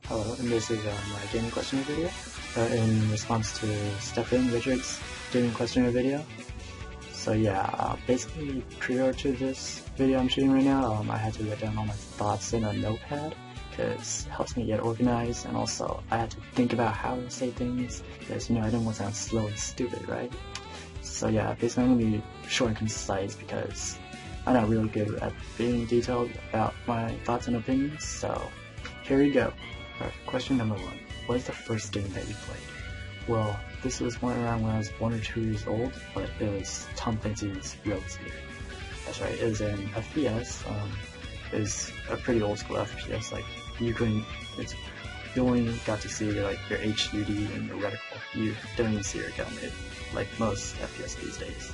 Hello, and this is my gaming questionnaire video in response to Stefan Richards' gaming questionnaire video. So yeah, basically prior to this video I'm shooting right now, I had to write down all my thoughts in a notepad because it helps me get organized, and also I had to think about how to say things because, you know, I didn't want to sound slow and stupid, right? So yeah, basically I'm going to be short and concise because I'm not really good at being detailed about my thoughts and opinions, so here we go. Alright, question number 1. What is the first game that you played? Well, this was one around when I was 1 or 2 years old, but it was Tom Clancy's Roguespear. That's right, it was an FPS. It was a pretty old school FPS. Like, you only got to see like your HUD and your reticle. You don't even see your gun, like most FPS these days.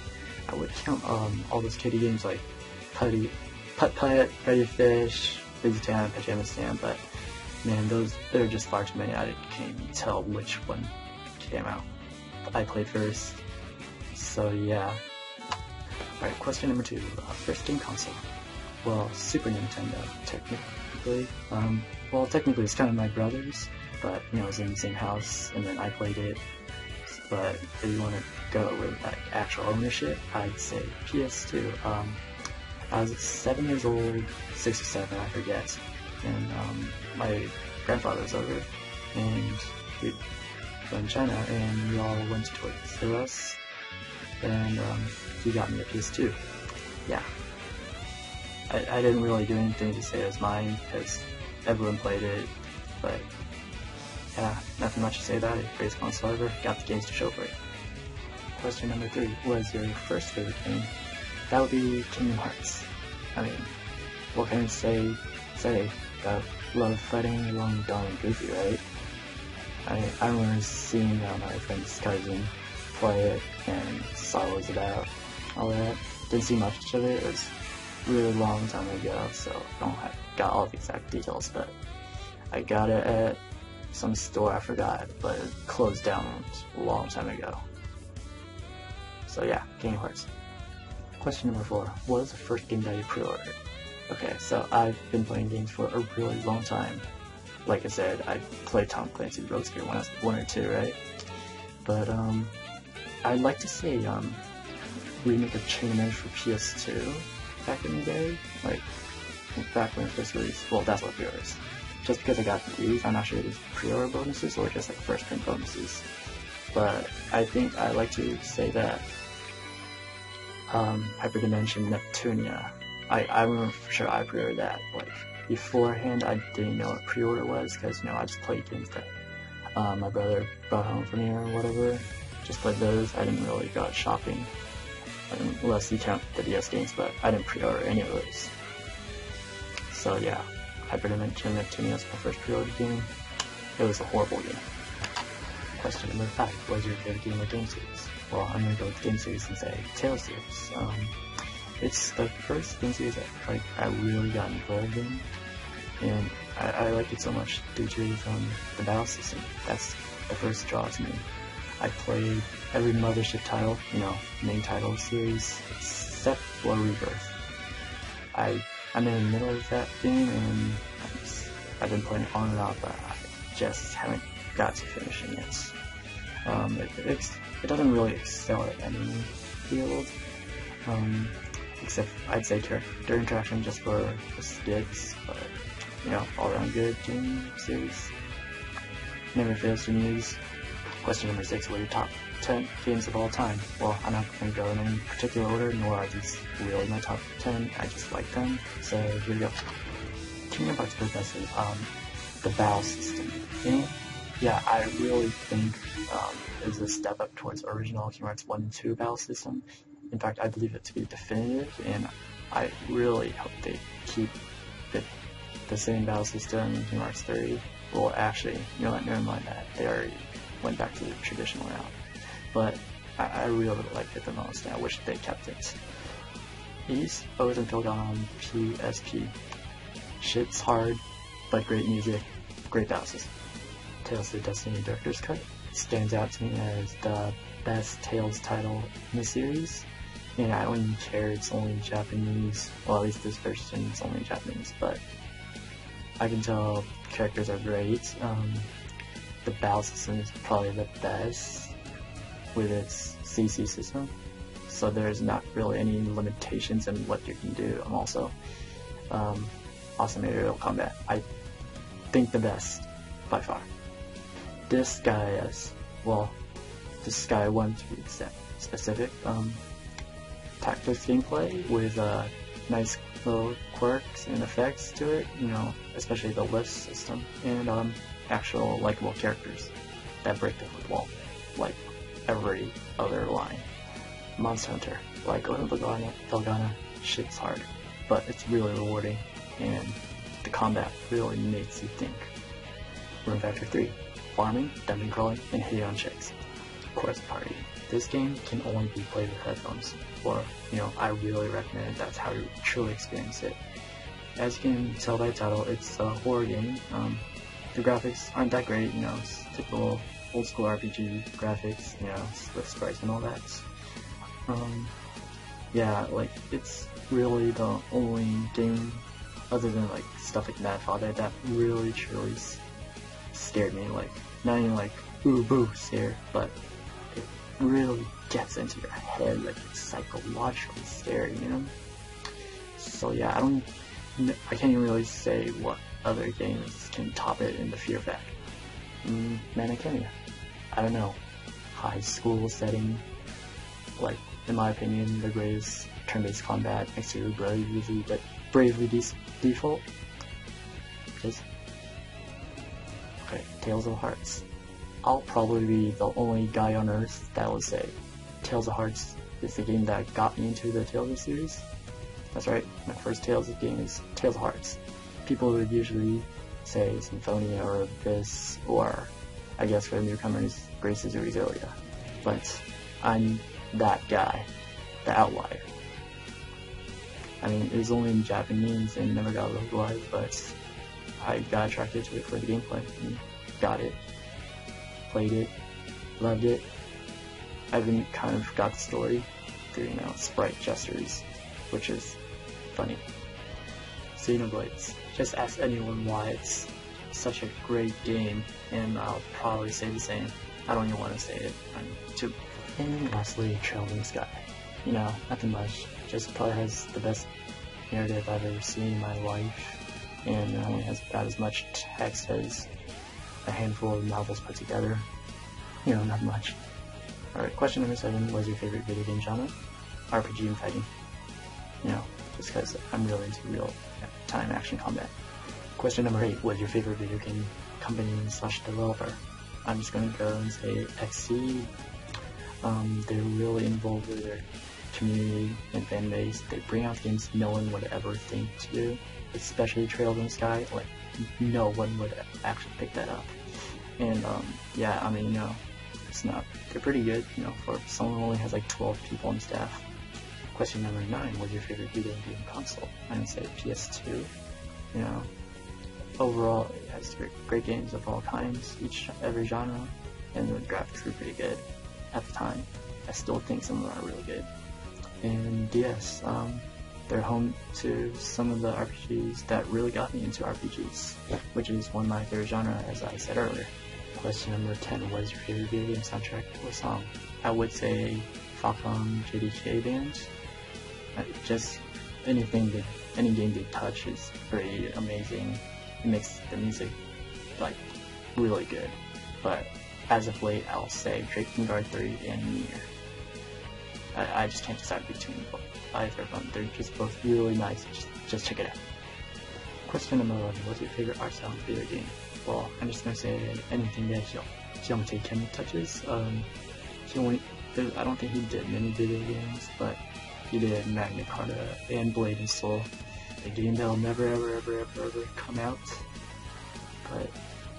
I would count all those kiddie games like Putt-Putt, Ready to Fish, Busy Town, Pajamastan, but man, there are just far too many. I can't even tell which one came out. I played first, so yeah. Alright, question number 2. First game console. Well, Super Nintendo, technically. Well, technically it's kind of my brother's, but, you know, it was in the same house, and then I played it. But if you want to go with like actual ownership, I'd say PS2. I was 7 years old, 6 or 7, I forget. And my grandfather was over, and we were in China, and we all went to Toys R Us, and he got me a PS2. Yeah. I didn't really do anything to say it was mine, because everyone played it, but yeah, nothing much to say about it. Greatest console ever, got the games to show for it. Question number 3, what is your first favorite game? That would be Kingdom Hearts. I mean, what can I say? Love fighting along Dawn and Goofy, right? I remember seeing my friend's cousin play it and saw what it was about, all that. Didn't see much of it. It was a really long time ago, so I don't got all the exact details, but I got it at some store, I forgot, but it closed down a long time ago. So yeah, Kingdom Hearts. Question number 4, what is the first game that you pre-ordered? Okay, so I've been playing games for a really long time. Like I said, I played Tom Clancy's Roguespear when I was 1 or 2, right? But I'd like to say remake of Chain Edge for PS2 back in the day, like back when it first released. Well, that's what pre-orders. Just because I got these, I'm not sure if it's pre-order bonuses or just like first print bonuses. But I think I'd like to say that Hyperdimension Neptunia. I remember for sure I pre-ordered that. Like, beforehand, I didn't know what pre-order was, because, you know, I just played games that my brother brought home for me or whatever. Just played those. I didn't really go out shopping, unless you count the DS games, but I didn't pre-order any of those. So yeah, Hyperdimension Neptunia was my first pre-order game. It was a horrible game. Question number 5, what is your favorite game or game series? Well, I'm gonna go with game series and say Tales series. It's the first game series that I really got involved in, and I liked it so much due to the battle system. That's the first draw to me. I played every Mothership title, you know, main title series, except for Rebirth. I'm in the middle of that game, and I've been playing on and off, but I just haven't got to finishing it. It doesn't really excel at any field. Except I'd say character interaction just for the skits, but, you know, all around good game series. Never fails to amuse. Question number 6, what are your top 10 games of all time? Well, I'm not going to go in any particular order, nor are these really my top 10, I just like them, so here we go. Kingdom Hearts possesses the battle system. And yeah, I really think it's a step up towards original Kingdom Hearts 1 and 2 battle system. In fact, I believe it to be definitive, and I really hope they keep the same battle system in Kingdom Hearts 3. Well, actually, you know what, never mind that. They already went back to the traditional route. But I really liked it the most, and I wish they kept it. East, O's and Phil got on PSP. Shit's hard, but great music, great battle system. Tales of the Destiny Director's Cut stands out to me as the best Tales title in the series. And I don't even care, it's only Japanese. Well, at least this version is only Japanese, but I can tell characters are great. The battle system is probably the best with its CC system, so there's not really any limitations in what you can do. I'm also awesome aerial combat. I think the best by far. This guy is, well, this guy one to be specific. Tactics gameplay with nice little quirks and effects to it, you know, especially the lift system, and actual likable characters that break the fourth wall, like every other line. Monster Hunter, like Velgana, shit's hard, but it's really rewarding, and the combat really makes you think. Room Factor 3, farming, dungeon crawling, and hitting on chicks. Quest Party. This game can only be played with headphones, or, you know, I really recommend it. That's how you truly experience it. As you can tell by the title, it's a horror game. The graphics aren't that great, you know, it's typical old school RPG graphics, you know, with sprites and all that. Yeah, like, it's really the only game, other than like stuff like Mad Father, that really truly scared me. Like, not even like, ooh, boo, scare, but it really gets into your head, like, it's psychologically scary, you know? So yeah, I can't even really say what other games can top it in the fear factor. Khemia. I don't know. High school setting, like, in my opinion, the greatest turn-based combat next to Bravely Default. Okay, Tales of Hearts. I'll probably be the only guy on earth that would say Tales of Hearts is the game that got me into the Tales series. That's right, my first Tales game is Tales of Hearts. People would usually say Symphonia or Abyss, or I guess for the newcomers, Graces or Exilia. But I'm that guy, the outlier. I mean, it was only in Japanese and never got localized, but I got attracted to it for the gameplay and got it, played it, loved it. I even kind of got the story through, you know, sprite gestures, which is funny. Xenoblade. Just ask anyone why it's such a great game, and I'll probably say the same. I don't even want to say it. And lastly, Traveling Sky. You know, nothing much. Just probably has the best narrative I've ever seen in my life, and it only has about as much text as a handful of novels put together. You know, not much. Alright, question number 7, what is your favorite video game genre? RPG and fighting. You know, just because I'm really into real-time action combat. Question number 8, what is your favorite video game company / developer? I'm just going to go and say XC. They're really involved with their community and fan base. They bring out games no one would ever think to do, especially Traveling Sky. Like, no one would actually pick that up. And yeah, I mean, you know, they're pretty good, you know, for someone who only has like 12 people on staff. Question number 9, what's your favorite video game console? I'm gonna say PS2. You know, overall, it has great games of all kinds, every genre, and the graphics were pretty good at the time. I still think some of them are really good. And DS, they're home to some of the RPGs that really got me into RPGs, which is one of my favorite genres, as I said earlier. Question number 10, what is your favorite video game soundtrack or song? I would say Falcon JDK Band. Just any game they touch is pretty amazing. It makes the music, like, really good. But as of late, I'll say Drakengard Guard 3 and Nier. I just can't decide between either of them. They're just both really nice. Just check it out. Question number 11, what's your favorite art style in video game? Well, I'm just gonna say anything that Khemia touches. I don't think he did many video games, but he did Magna Carta and Blade and Soul, a game that'll never ever come out. But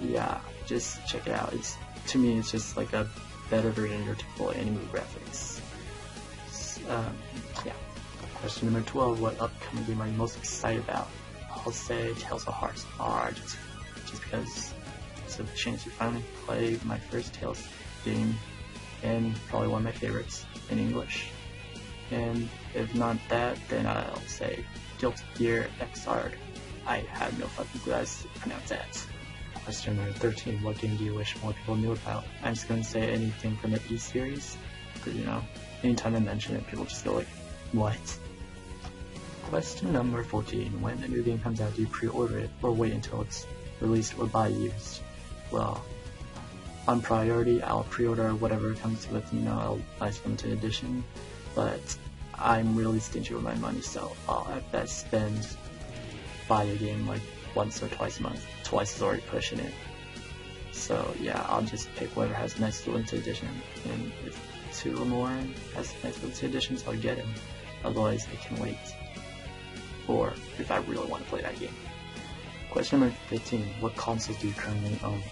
yeah, just check it out. To me, it's just like a better version of your typical anime graphics. Yeah. Question number 12, what upcoming game are you most excited about? I'll say Tales of Hearts R, just because it's a chance to finally play my first Tales game, and probably one of my favorites in English. And if not that, then I'll say Guilty Gear Xrd. I have no fucking clue how to pronounce that. Question number 13, what game do you wish more people knew about? I'm just gonna say anything from the E series, because you know, anytime I mention it, people just go like, what? Question number 14, when a new game comes out, do you pre-order it, or wait until it's released or buy used? Well, on priority, I'll pre-order whatever comes with, you know, a nice limited edition, but I'm really stingy with my money, so I'll at best spend, buy a game like once or twice a month. Twice is already pushing it. So yeah, I'll just pick whatever has nice limited edition, and if 2 or more has nice limited editions, I'll get them. Otherwise, I can wait. Or if I really want to play that game. Question number 15, what consoles do you currently own?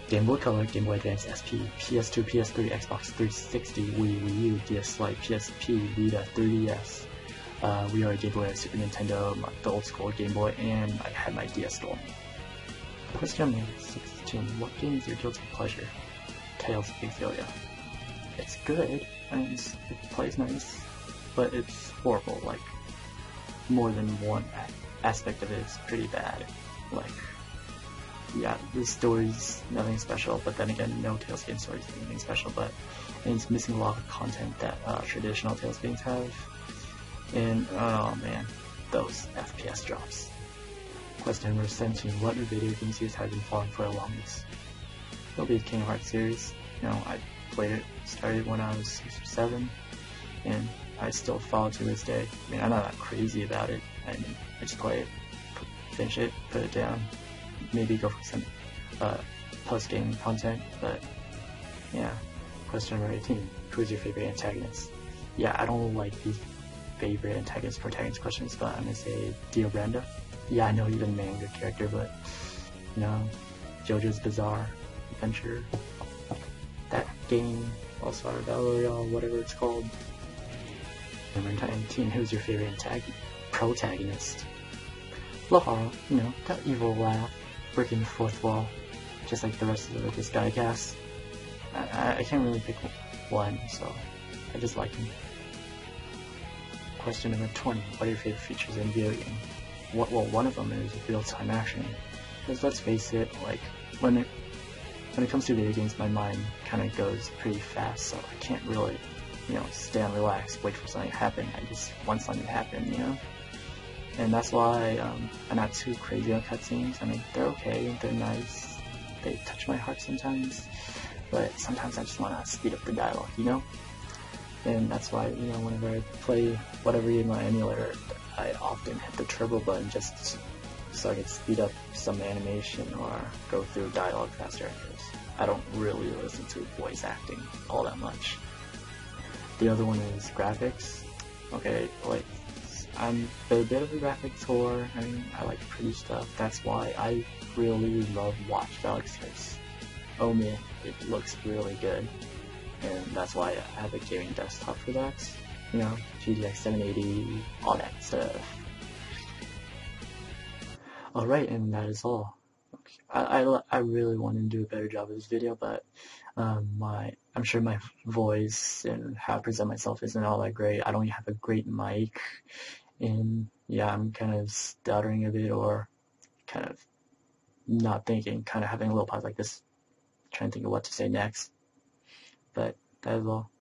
Game Boy Color, Game Boy Advance SP, PS2, PS3, Xbox 360, Wii U, DS Lite, PSP, Vita, 3DS. We are Game Boy, Super Nintendo, the old school Game Boy, and I had my DS Storm. Question number 16, what game is your guilty pleasure? Tales of Xillia. It's good, and it plays nice, but it's horrible, like, more than one aspect of it is pretty bad. Like, yeah, the story's nothing special, but then again, no Tales game story is anything special, but it's missing a lot of content that traditional Tales games have. And, oh man, those FPS drops. Question number 17, what new video game series have you been following for the longest? It'll be the Kingdom Hearts series. You know, I played it, started when I was 6 or 7, and I still follow to this day. I mean, I'm not that crazy about it. I mean, I just play it, finish it, put it down, maybe go for some post-game content, but yeah. Question number 18, who's your favorite antagonist? Yeah, I don't like these favorite antagonist protagonist questions, but I'm gonna say Dio Brando. Yeah, I know he's a manga character, but you know, JoJo's Bizarre Adventure, that game, also our Battle Royale, whatever it's called. Number 19, who's your favorite protagonist? Lahara, you know, that evil laugh, breaking the fourth wall, just like the rest of this guy cast. I can't really pick one, so I just like him. Question number 20, what are your favorite features in video game? Well, one of them is real-time action. Because let's face it, like, when it comes to video games, my mind kind of goes pretty fast, so I can't really, you know, stay and relax, wait for something to happen. I just want something to happen, you know? And that's why I'm not too crazy on cutscenes. I mean, they're okay, they're nice, they touch my heart sometimes, but sometimes I just want to speed up the dialogue, you know? And that's why, you know, whenever I play whatever game on emulator, I often hit the turbo button just so I can speed up some animation or go through dialogue faster, because I don't really listen to voice acting all that much. The other one is graphics. Okay, like, I'm a bit of a graphics whore. I mean, I like pretty stuff. That's why I really love Watch Dogs, because, oh man, it looks really good. And that's why I have a gaming desktop for that. You know, GTX 780, all that stuff. Alright, and that is all. I really want to do a better job of this video, but I'm sure my voice and how I present myself isn't all that great. I don't have a great mic, and yeah, I'm kind of stuttering a bit, or kind of not thinking, kind of having a little pause like this, trying to think of what to say next. But that is all.